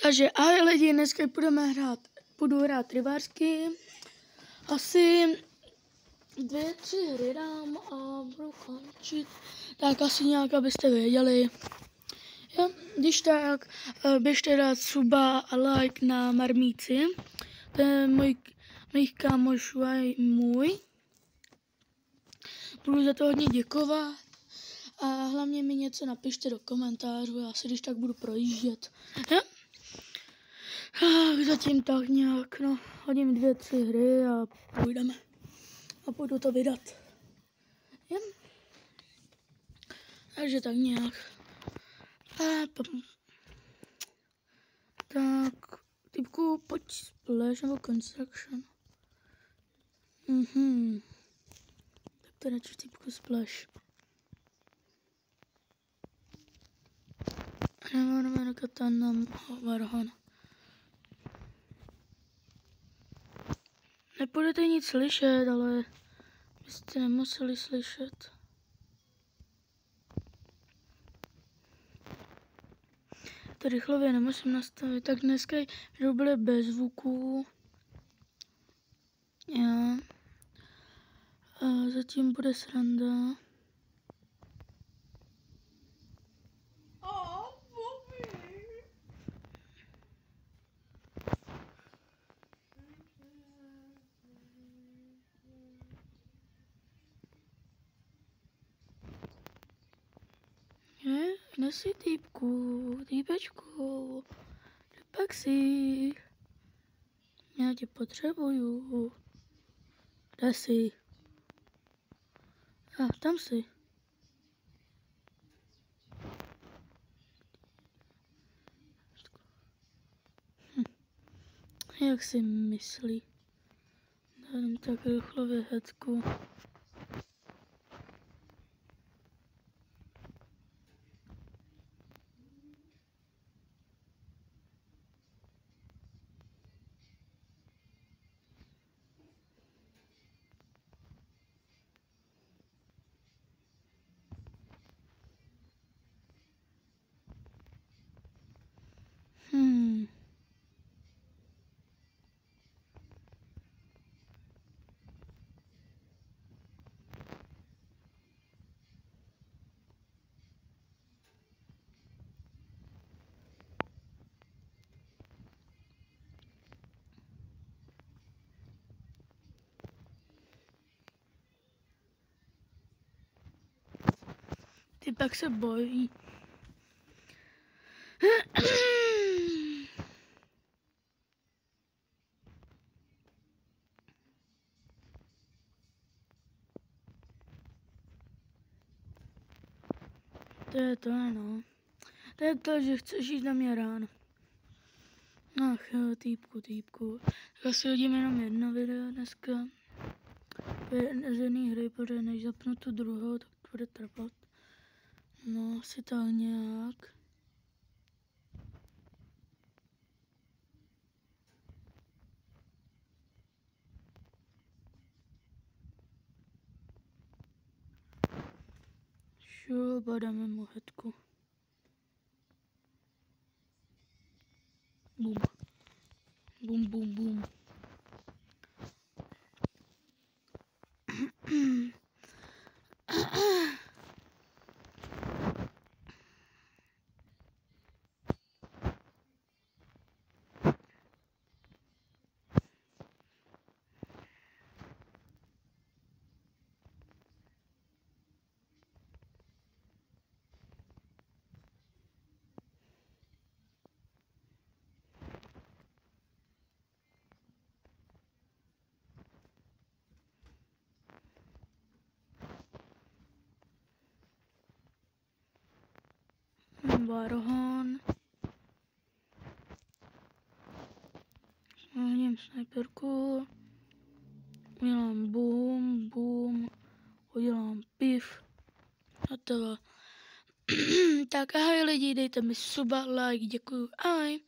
Takže ahoj lidi, dneska budu hrát rybářsky. Asi 2-3 hry dám a budu končit. Tak asi nějak, abyste věděli. Jo, když tak, běžte dát suba a like na Marmíci. To je mojich kámošů a můj. Budu za to hodně děkovat. A hlavně mi něco napište do komentářů, já si když tak budu projíždět. Jo? Zatím tak nějak, no, hodím 2-3 hry a půjdeme. A půjdu to vydat. Jo? Takže tak nějak. Tak, typku, pojď splash nebo construction. Tak to radši typku splash. Nemáme na katana Varhana. Nebudete nic slyšet, ale byste nemuseli slyšet. To rychlově nemusím nastavit, tak dneska byly bez zvuků. Já. A zatím bude sranda. Nesi týpečku, pak si, já tě potřebuju, kde jsi? Tam jsi. Jak si myslí? Dám tak rychlově hecku. Ty pak se bojí. To je to, no. To je to, že chceš jít na mě ráno. Ach jo, týpku. Tak asi hodím jenom jedno video dneska. Z jedné hry, protože než zapnu tu druhou, tak to bude trvat. No, asi tak nějak. Šup, dáme mu hetku. Bum. Bum, bum, bum. Varhan. Hodím snajperku. Udělám bum. Udělám pif. A to. Tak ahoj lidi, dejte mi suba, like, děkuju, ahoj.